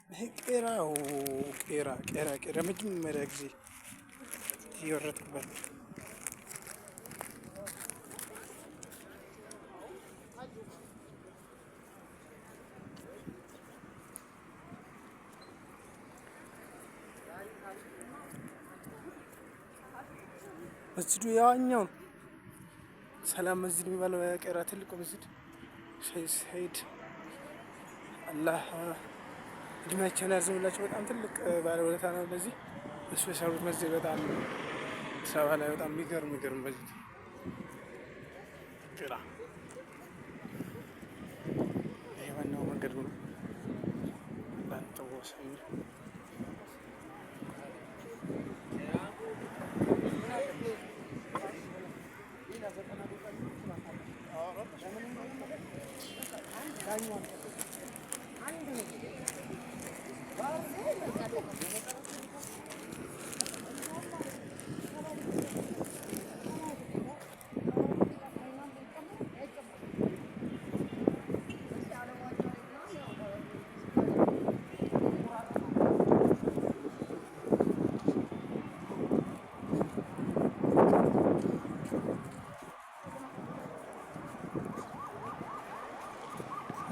ቄራው ቄራ መጀመሪያ ጊዜ የወረድኩበት መስጂዱ ያኛው ሰላም መስጂድ የሚባለው ቄራ ትልቁ መስጂድ ሸይኽ ሰዒድ አላህ እድሜያቸውን ያርዝምላቸው። በጣም ትልቅ ባለውለታ ነው። ለዚህ እሱ የሰሩት መስጂድ በጣም ሰባ ላይ በጣም የሚገርም መስጂድ ቄራ። ይሄ ዋናው መንገድ ነው። ላንተወሰኝ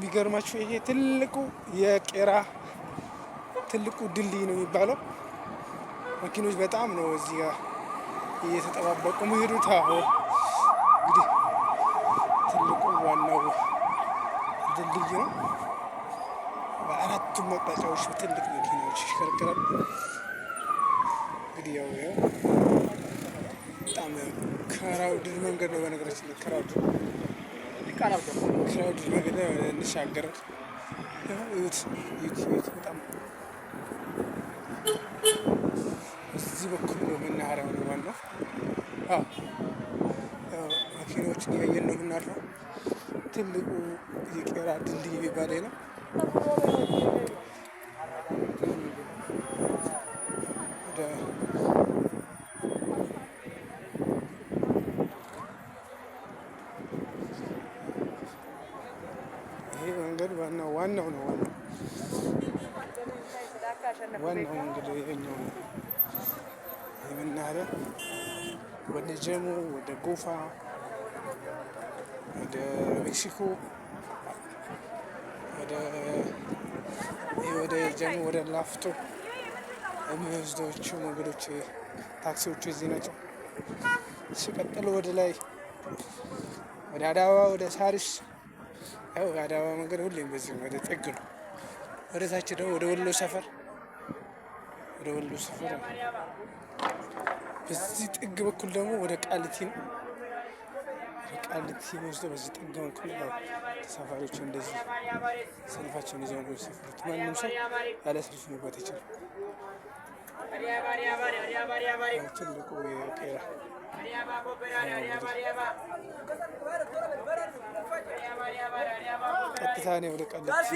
ቢገርማችሁ ይሄ ትልቁ የቄራ ትልቁ ድልድይ ነው የሚባለው። መኪኖች በጣም ነው እዚህ ጋር እየተጠባበቁ የሚሄዱት። እንግዲህ ትልቁ ዋናው ድልድይ ነው። በአራቱም አቅጣጫዎች ትልቅ መኪናዎች ይሽከረከራሉ። እንግዲህ ያው በጣም ክራውድድ መንገድ ነው። በነገራችን ላይ ክራውድድ መንገድ እንሻገር በጣም እዚህ በኩል ነው መናኸሪያው ነው ዋናው። መኪናዎችን እያየን ነው የምናድረው። ትልቁ የቄራ ድልድይ የሚባል ነው። ይሄ መንገድ ዋናው ነው። ዋናው መንገድ ይሄኛው ነው። የመናኸሪያ ወደ ጀሞ፣ ወደ ጎፋ፣ ወደ ሜክሲኮ፣ ወደ ጀሞ፣ ወደ ላፍቶ የሚወስዷቸው መንገዶች ታክሲዎቹ እዚህ ናቸው። ሲቀጥል ወደ ላይ ወደ አዳባ፣ ወደ ሳሪስ አዳባ መንገድ ሁሌም በዚህ ወደ ጥግ ነው። ወደ ታች ደግሞ ወደ ወሎ ሰፈር በዚህ ጥግ በኩል ደግሞ ወደ ቃሊቲ ነው። ቃሊቲ ወስዶ በዚህ ጥግ በኩል ተሳፋሪዎች እንደዚህ ሰልፋቸውን ይዘው ነው የሚሰፍሩት። ማንም ሰው ያለ ሰልፍ መግባት ይችላል። ትልቁ የቄራ ቀጥታ ነው ወደ ቃሊቲ